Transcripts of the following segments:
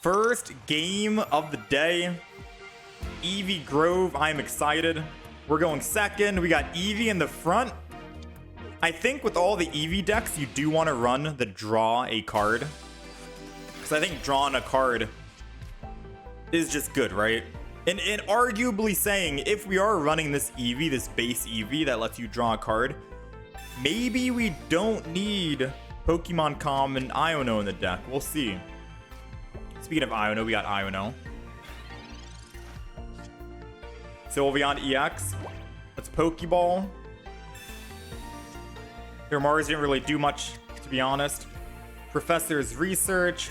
First game of the day. Eevee Grove. I'm excited. We're going second. We got Eevee in the front. I think with all the Eevee decks, you do want to run the draw a card. Because I think drawing a card is just good, right? And arguably saying, if we are running this Eevee, this base Eevee that lets you draw a card, maybe we don't need Pokemon Com and Iono in the deck. We'll see. Speaking of Iono, we got Iono. Sylveon EX. Let's Pokeball. Their Mars didn't really do much, to be honest. Professor's Research.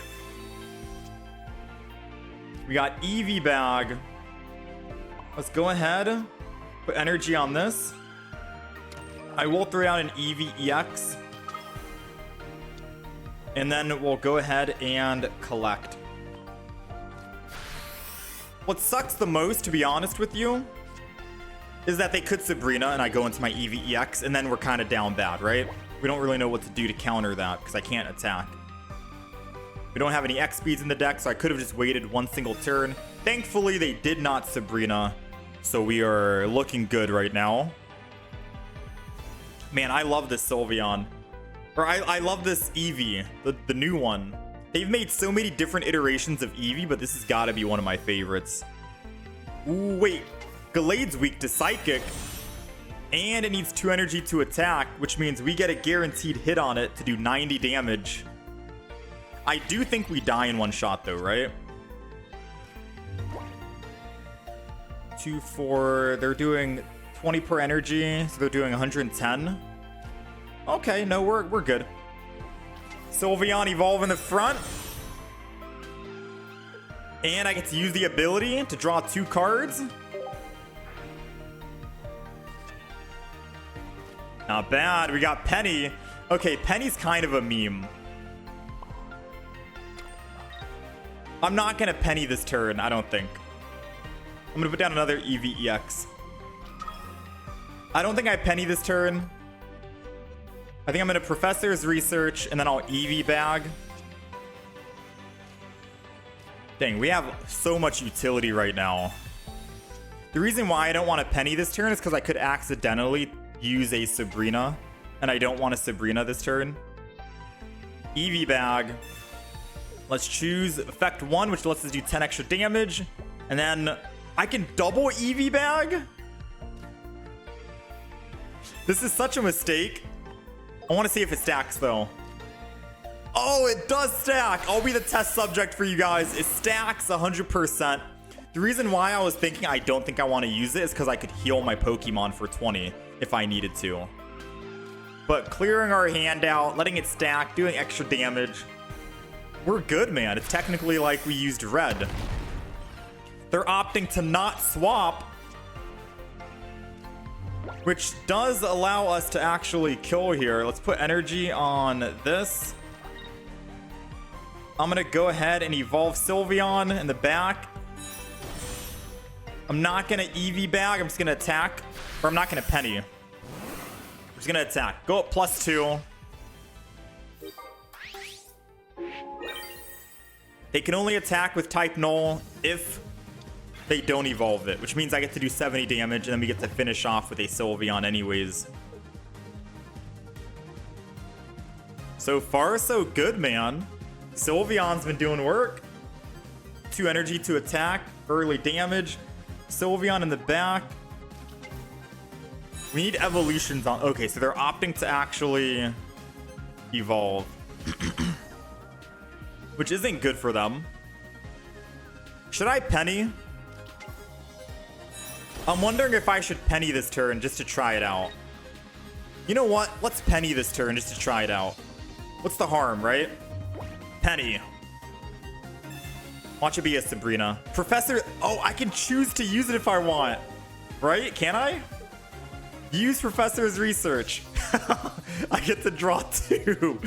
We got Eevee Bag. Let's go ahead. Put energy on this. I will throw down an Eevee EX. And then we'll go ahead and collect. What sucks the most, to be honest with you, is that they could Sabrina and I go into my Eevee EX and then we're kind of down bad, right? We don't really know what to do to counter that because I can't attack. We don't have any X speeds in the deck, so I could have just waited one single turn. Thankfully, they did not Sabrina, so we are looking good right now. Man, I love this Sylveon. Or I love this Eevee, the new one. They've made so many different iterations of Eevee, but this has got to be one of my favorites. Ooh, wait. Gallade's weak to Psychic. And it needs 2 energy to attack, which means we get a guaranteed hit on it to do 90 damage. I do think we die in one shot, though, right? 2, 4. They're doing 20 per energy, so they're doing 110. Okay, no, we're good. Sylveon evolve in the front. And I get to use the ability to draw 2 cards. Not bad. We got Penny. Okay, Penny's kind of a meme. I'm not going to Penny this turn, I don't think. I'm going to put down another Eevee EX. I don't think I Penny this turn. I think I'm going to Professor's Research, and then I'll Eevee Bag. Dang, we have so much utility right now. The reason why I don't want to Penny this turn is because I could accidentally use a Sabrina, and I don't want a Sabrina this turn. Eevee Bag. Let's choose Effect 1, which lets us do 10 extra damage. And then I can double Eevee Bag? This is such a mistake. I want to see if it stacks, though. Oh, it does stack. I'll be the test subject for you guys. It stacks 100%. The reason why I was thinking I don't think I want to use it is because I could heal my Pokemon for 20 if I needed to. But clearing our hand out, letting it stack, doing extra damage. We're good, man. It's technically like we used red. They're opting to not swap, which does allow us to actually kill here. Let's put energy on this. I'm going to go ahead and evolve Sylveon in the back. I'm not going to Eevee Bag. I'm just going to attack. Or I'm not going to Penny. I'm just going to attack. Go up +2. They can only attack with type null if they don't evolve it, which means I get to do 70 damage, and then we get to finish off with a Sylveon anyways. So far, so good, man. Sylveon's been doing work. 2 energy to attack, early damage. Sylveon in the back. We need evolutions on... Okay, so they're opting to actually evolve. Which isn't good for them. Should I Penny? I'm wondering if I should Penny this turn just to try it out. You know what? Let's Penny this turn just to try it out. What's the harm, right? Penny. Watch it be a Sabrina. Professor... Oh, I can choose to use it if I want. Right? Can I? Use Professor's Research. I get to draw 2.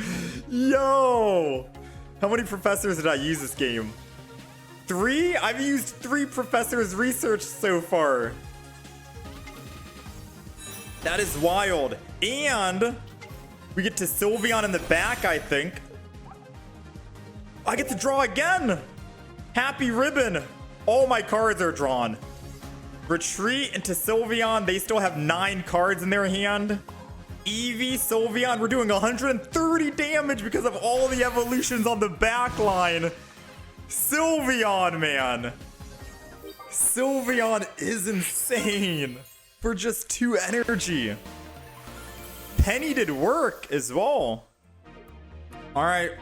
Yo! How many professors did I use this game? 3? I've used 3 Professor's Research so far. That is wild. And we get to Sylveon in the back, I think. I get to draw again. Happy Ribbon. All my cards are drawn. Retreat into Sylveon. They still have 9 cards in their hand. Eevee, Sylveon. We're doing 130 damage because of all the evolutions on the back line. Sylveon, man. Sylveon is insane for just 2 energy. Penny did work as well. All right.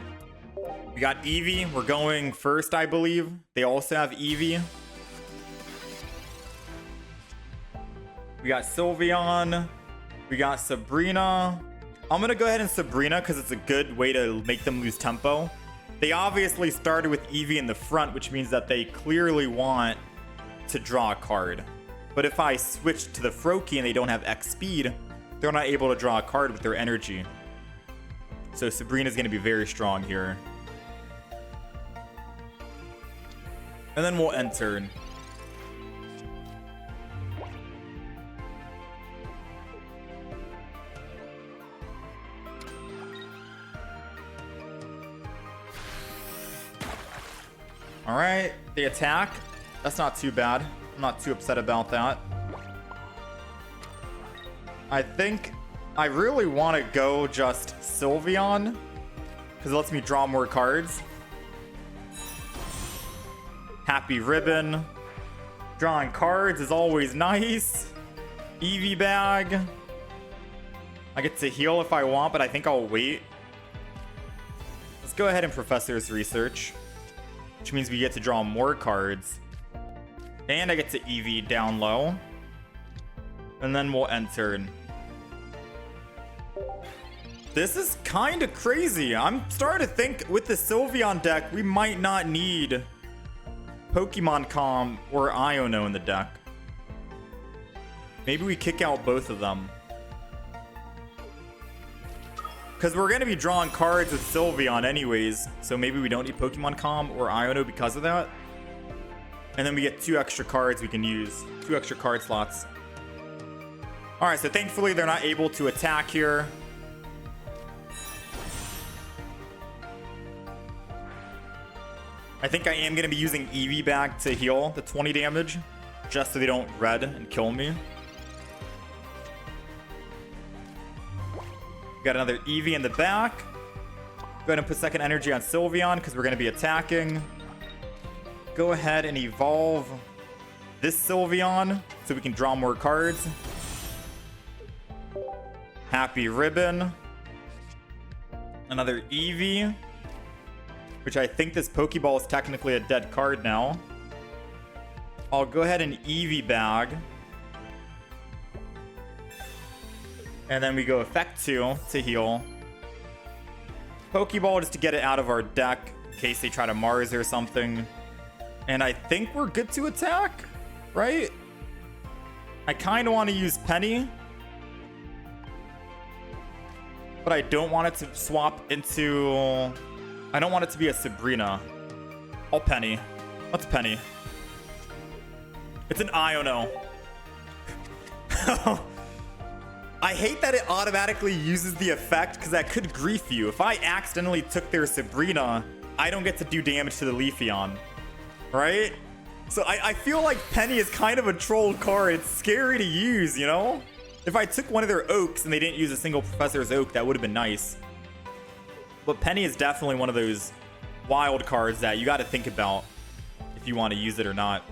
We got Eevee. We're going first, I believe. They also have Eevee. We got Sylveon. We got Sabrina. I'm going to go ahead and Sabrina because it's a good way to make them lose tempo. They obviously started with Eevee in the front, which means that they clearly want to draw a card. But if I switch to the Froakie and they don't have X speed, they're not able to draw a card with their energy. So Sabrina's going to be very strong here. And then we'll end turn. All right, they attack. That's not too bad. I'm not too upset about that. I think I really want to go just Sylveon because it lets me draw more cards. Happy Ribbon. Drawing cards is always nice. Eevee Bag. I get to heal if I want, but I think I'll wait. Let's go ahead and Professor's Research, which means we get to draw more cards. And I get to Eevee down low. And then we'll end turn. This is kind of crazy. I'm starting to think with the Sylveon deck, we might not need Pokemon Calm or Iono in the deck. Maybe we kick out both of them. Because we're going to be drawing cards with Sylveon anyways. So maybe we don't need Pokemon Calm or Iono because of that. And then we get 2 extra cards we can use. 2 extra card slots. Alright, so thankfully they're not able to attack here. I think I am going to be using Eevee Bag to heal the 20 damage. Just so they don't red and kill me. Got another Eevee in the back. Go ahead and put second energy on Sylveon because we're going to be attacking. Go ahead and evolve this Sylveon so we can draw more cards. Happy Ribbon. Another Eevee, which I think this Pokeball is technically a dead card now. I'll go ahead and Eevee Bag. And then we go Effect 2 to heal. Pokeball just to get it out of our deck in case they try to Mars or something. And I think we're good to attack, right? I kind of want to use Penny. But I don't want it to swap into... I don't want it to be a Sabrina. I'll Penny. What's Penny? It's an Iono. I hate that it automatically uses the effect because that could grief you. If I accidentally took their Sabrina, I don't get to do damage to the Leafeon. Right? So I feel like Penny is kind of a troll card. It's scary to use, you know? If I took one of their Oaks and they didn't use a single Professor's Oak, that would have been nice. But Penny is definitely one of those wild cards that you got to think about if you want to use it or not.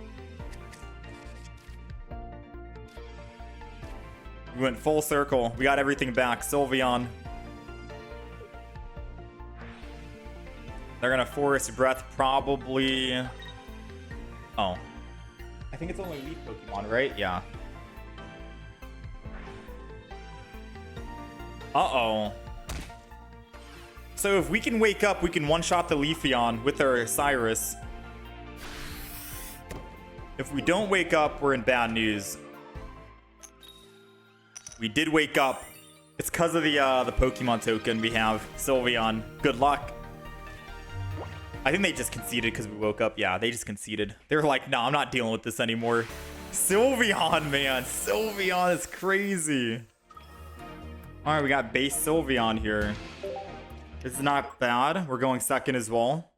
We went full circle. We got everything back. Sylveon. They're going to Forest Breath probably. Oh. I think it's only Leaf Pokemon, right? Yeah. Uh-oh. So if we can wake up, we can one-shot the Leafeon with our Cyrus. If we don't wake up, we're in bad news. We did wake up. It's because of the Pokemon token we have. Sylveon. Good luck. I think they just conceded because we woke up. Yeah, they just conceded. They were like, no, I'm not dealing with this anymore. Sylveon, man. Sylveon is crazy. All right, we got base Sylveon here. It's not bad. We're going second as well.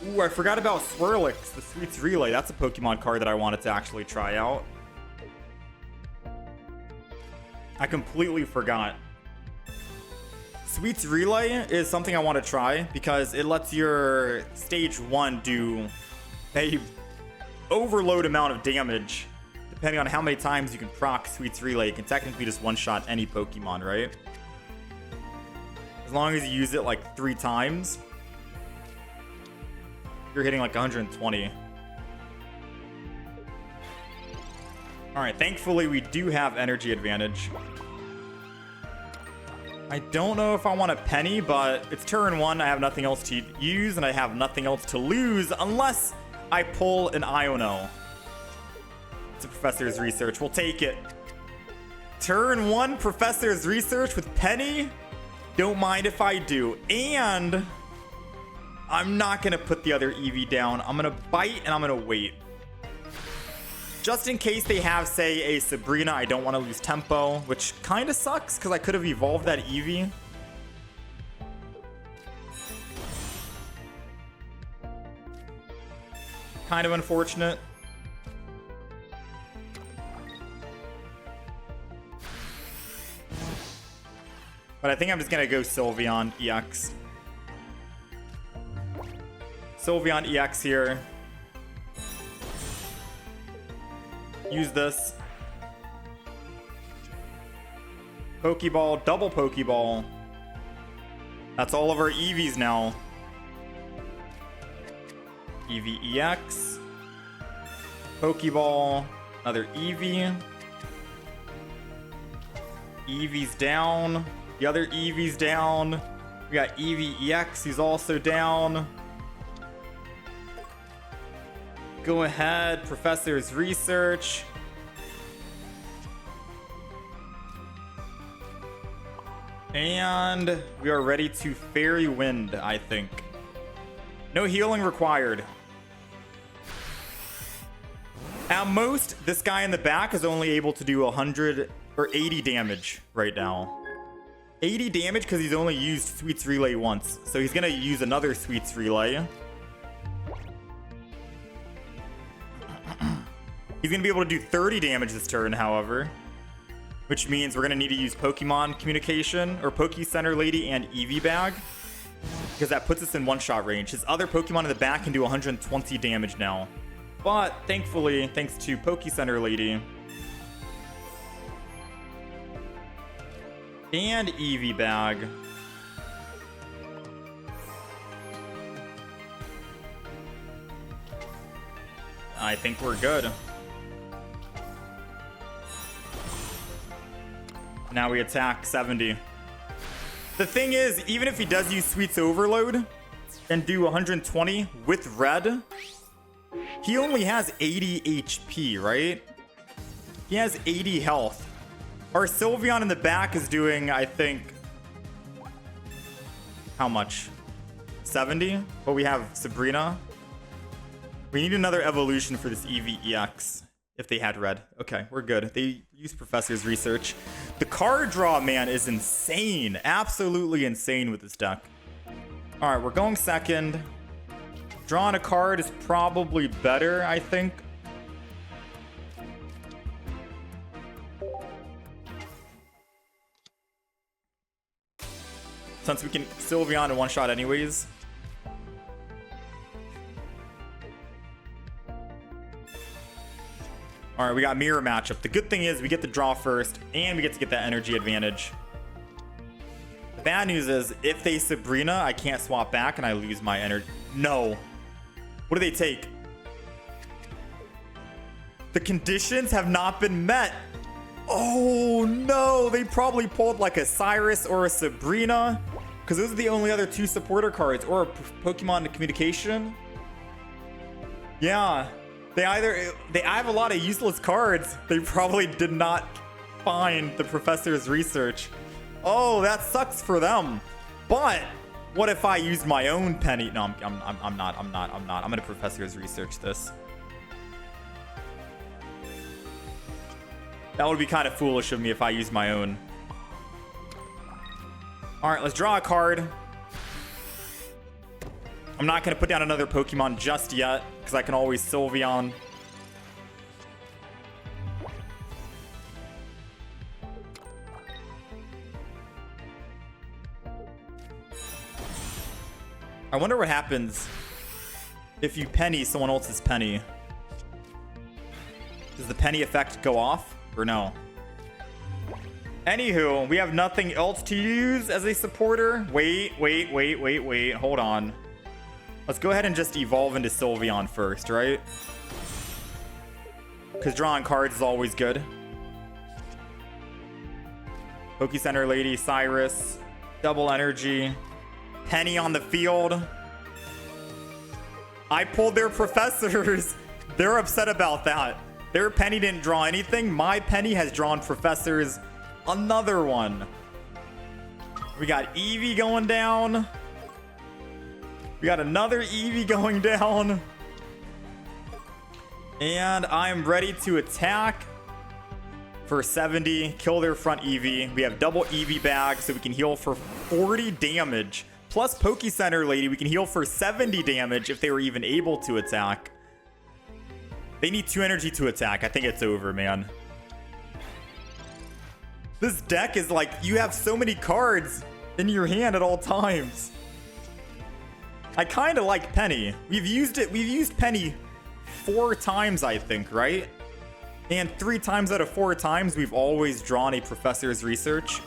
Ooh, I forgot about Swirlix, the Sweets Relay. That's a Pokemon card that I wanted to actually try out. I completely forgot. Sweets Relay is something I want to try because it lets your stage 1 do a overload amount of damage. Depending on how many times you can proc Sweets Relay, it can technically just one-shot any Pokemon, right? As long as you use it like 3 times, you're hitting like 120. Alright, thankfully we do have energy advantage. I don't know if I want a penny, but it's turn 1. I have nothing else to use, and I have nothing else to lose unless I pull an Iono. It's a Professor's Research. We'll take it. Turn 1 Professor's Research with penny. Don't mind if I do. And I'm not going to put the other Eevee down. I'm going to bite, and I'm going to wait. Just in case they have, say, a Sabrina, I don't want to lose tempo, which kind of sucks because I could have evolved that Eevee. Kind of unfortunate. But I think I'm just going to go Sylveon EX. Sylveon EX here. Use this. Pokeball, double Pokeball. That's all of our Eevees now. Eevee EX. Pokeball, another Eevee. Eevee's down. The other Eevee's down. We got Eevee EX, he's also down. Go ahead, Professor's Research. And we are ready to Fairy Wind, I think. No healing required. At most, this guy in the back is only able to do 100 or 80 damage right now. 80 damage because he's only used Sweets Relay once. So he's going to use another Sweets Relay. He's going to be able to do 30 damage this turn, however. Which means we're going to need to use Pokemon Communication or Poke Center Lady and Eevee Bag. Because that puts us in one-shot range. His other Pokemon in the back can do 120 damage now. But thankfully, thanks to Poke Center Lady and Eevee Bag, I think we're good. Now we attack 70. The thing is, even if he does use Sweets Overload and do 120 with red, he only has 80 HP, right? He has 80 health. Our Sylveon in the back is doing, I think, how much? 70? But we have Sabrina. We need another evolution for this Eevee EX. If they had red. Okay, we're good. They use Professor's Research. The card draw, man, is insane. Absolutely insane with this deck. All right, we're going second. Drawing a card is probably better, I think. Since we can Sylveon in one shot anyways. All right, we got mirror matchup. The good thing is we get to draw first and we get to get that energy advantage. The bad news is if they Sabrina, I can't swap back and I lose my energy. No. What do they take? The conditions have not been met. Oh no, they probably pulled like a Cyrus or a Sabrina because those are the only other 2 supporter cards, or a Pokemon Communication. Yeah. They have a lot of useless cards. They probably did not find the Professor's Research. Oh, that sucks for them. But what if I used my own penny? No, I'm not. I'm gonna Professor's Research this. That would be kind of foolish of me if I used my own. All right, let's draw a card. I'm not going to put down another Pokemon just yet, because I can always Sylveon. I wonder what happens if you penny someone else's penny. Does the penny effect go off or no? Anywho, we have nothing else to use as a supporter. Wait. Hold on. Let's go ahead and just evolve into Sylveon first, right? Because drawing cards is always good. Poke Center Lady, Cyrus, double energy. Penny on the field. I pulled their professors. They're upset about that. Their penny didn't draw anything. My penny has drawn professors. Another one. We got Eevee going down. We got another Eevee going down. And I'm ready to attack for 70. Kill their front Eevee. We have double Eevee Bag, so we can heal for 40 damage. Plus Poke Center Lady, we can heal for 70 damage if they were even able to attack. They need 2 energy to attack. I think it's over, man. This deck is like, you have so many cards in your hand at all times. I kind of like Penny. We've used Penny 4 times, I think, right? And 3 times out of 4 times, we've always drawn a Professor's Research.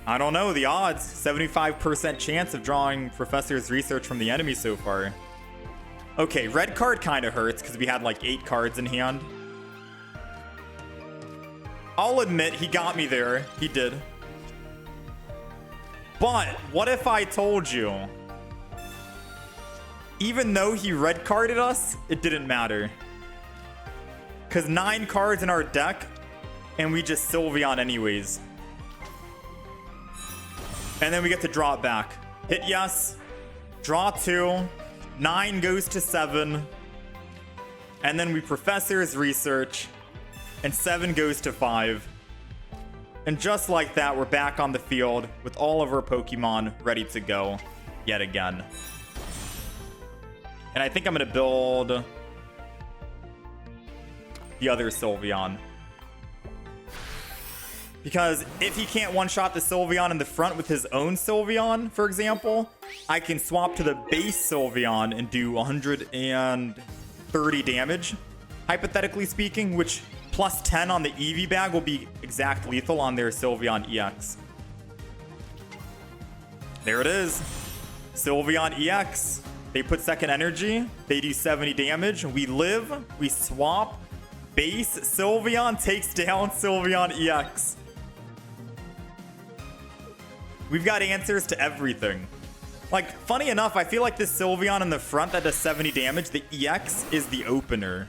I don't know, the odds. 75% chance of drawing Professor's Research from the enemy so far. Okay, red card kind of hurts because we had like 8 cards in hand. I'll admit he got me there. He did. But what if I told you, even though he red carded us, it didn't matter. Because 9 cards in our deck, and we just Sylveon anyways. And then we get to draw it back. Hit yes. Draw 2. 9 goes to 7. And then we Professor's Research. And 7 goes to 5. And just like that, we're back on the field with all of our Pokemon ready to go yet again. And I think I'm going to build the other Sylveon. Because if he can't one-shot the Sylveon in the front with his own Sylveon, for example, I can swap to the base Sylveon and do 130 damage, hypothetically speaking, which plus 10 on the Eevee Bag will be exact lethal on their Sylveon EX. There it is. Sylveon EX. They put second energy. They do 70 damage. We live. We swap. Base Sylveon takes down Sylveon EX. We've got answers to everything. Like, funny enough, I feel like this Sylveon in the front that does 70 damage, the EX is the opener.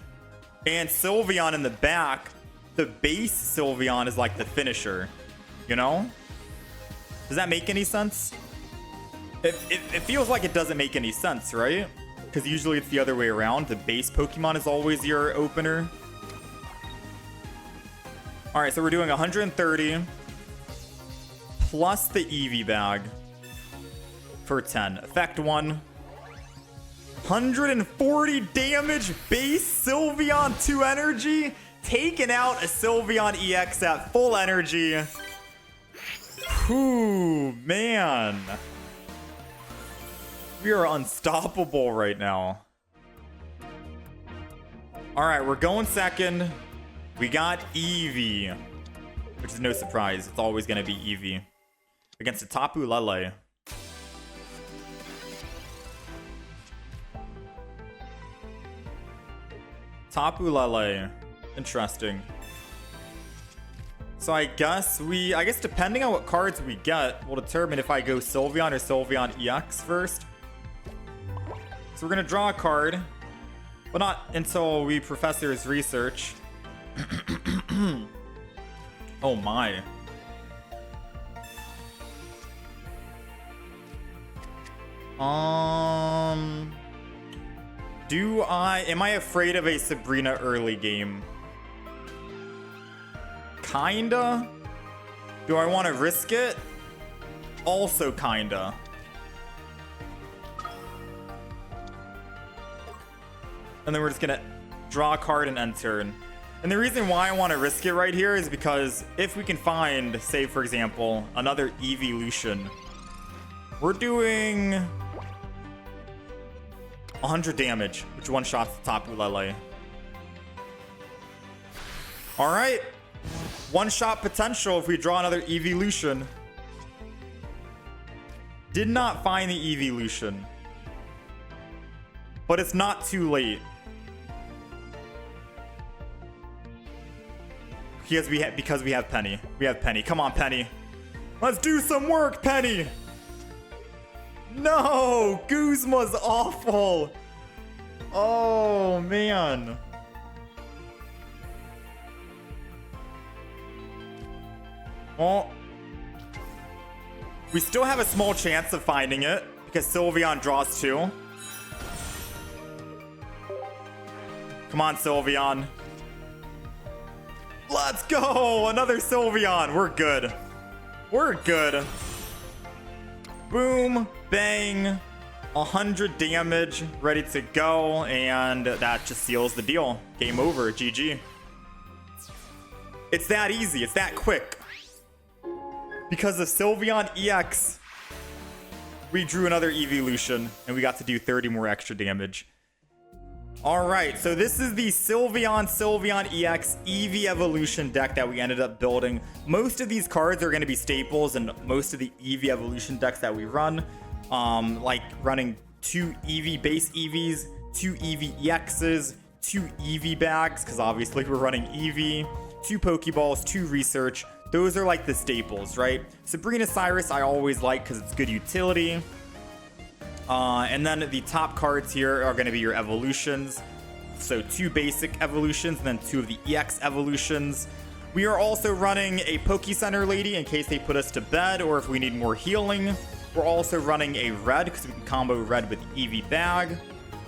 And Sylveon in the back, the base Sylveon is like the finisher. You know? Does that make any sense? It feels like it doesn't make any sense, right? Because usually it's the other way around. The base Pokemon is always your opener. Alright, so we're doing 130 plus the Eevee Bag for 10. Effect 1. 140 damage base Sylveon 2 energy. Taking out a Sylveon EX at full energy. Whew, man. We are unstoppable right now. Alright, we're going second. We got Eevee, which is no surprise. It's always going to be Eevee against a Tapu Lele. Tapu Lele. Interesting. So I guess depending on what cards we get will determine if I go Sylveon or Sylveon EX first. So we're going to draw a card, but not until we Professor's Research. Oh my. Am I afraid of a Sabrina early game? Kinda. Do I want to risk it? Also kinda. And then we're just gonna draw a card and end turn. And the reason why I want to risk it right here is because if we can find, say for example, another evolution, we're doing 100 damage, which one shots the top Ulele. All right, one shot potential if we draw another evolution. Did not find the evolution, but it's not too late. Because we have Penny. We have Penny. Come on, Penny. Let's do some work, Penny. No, Guzma's awful. Oh, man. Well, we still have a small chance of finding it because Sylveon draws 2. Come on, Sylveon. Let's go! Another Sylveon. We're good. We're good. Boom, bang, 100 damage, ready to go, and that just seals the deal. Game over, GG. It's that easy, it's that quick. Because of Sylveon EX, we drew another evolution, and we got to do 30 more extra damage. Alright, so this is the Sylveon EX Eevee Evolution deck that we ended up building. Most of these cards are going to be staples in most of the Eevee Evolution decks that we run. Like running 2 Eevee base Eevees, 2 Eevee EXs, 2 Eevee bags, because obviously we're running Eevee, 2 Pokeballs, 2 research. Those are like the staples, right? Sabrina, Cyrus I always like because it's good utility. And then the top cards here are going to be your evolutions. So 2 basic evolutions and then 2 of the EX evolutions. We are also running a Poke Center Lady in case they put us to bed or if we need more healing. We're also running a red because we can combo red with Eevee Bag.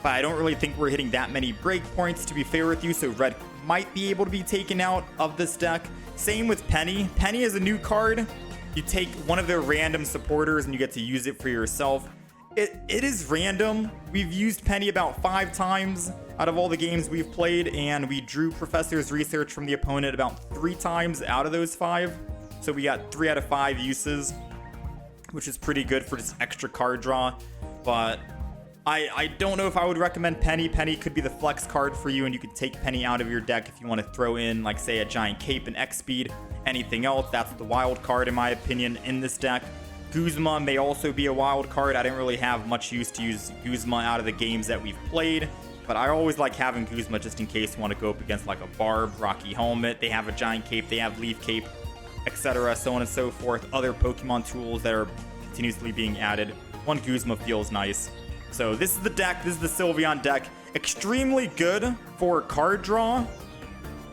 But I don't really think we're hitting that many breakpoints to be fair with you. So red might be able to be taken out of this deck. Same with Penny. Penny is a new card. You take one of their random supporters and you get to use it for yourself. It is random. We've used Penny about 5 times out of all the games we've played, and we drew Professor's Research from the opponent about 3 times out of those 5. So we got 3 out of 5 uses, which is pretty good for just extra card draw. But I don't know if I would recommend Penny. Penny could be the flex card for you, and you could take Penny out of your deck if you want to throw in, like, say, a Giant Cape and X Speed. Anything else, that's the wild card, in my opinion, in this deck. Guzma may also be a wild card. I didn't really have much use to use Guzma out of the games that we've played, but I always like having Guzma just in case you want to go up against like a Barb, Rocky Helmet. They have a Giant Cape, they have Leaf Cape, etc., so on and so forth. Other Pokemon tools that are continuously being added. One Guzma feels nice. So this is the deck. This is the Sylveon deck. Extremely good for card draw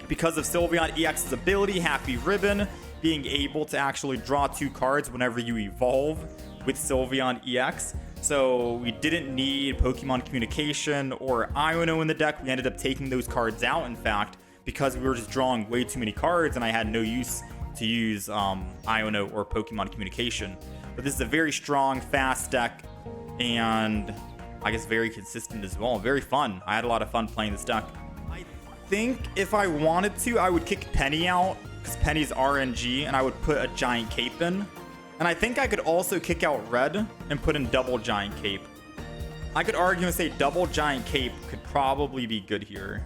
because of Sylveon EX's ability, Happy Ribbon, being able to actually draw 2 cards whenever you evolve with Sylveon EX. So we didn't need Pokemon Communication or Iono in the deck. We ended up taking those cards out, in fact, because we were just drawing way too many cards and I had no use to use Iono or Pokemon Communication. But this is a very strong, fast deck, and I guess very consistent as well. Very fun. I had a lot of fun playing this deck. I think if I wanted to, I would kick Penny out, because Penny's RNG, and I would put a Giant Cape in. And I think I could also kick out Red and put in double Giant Cape. I could argue and say double Giant Cape could probably be good here.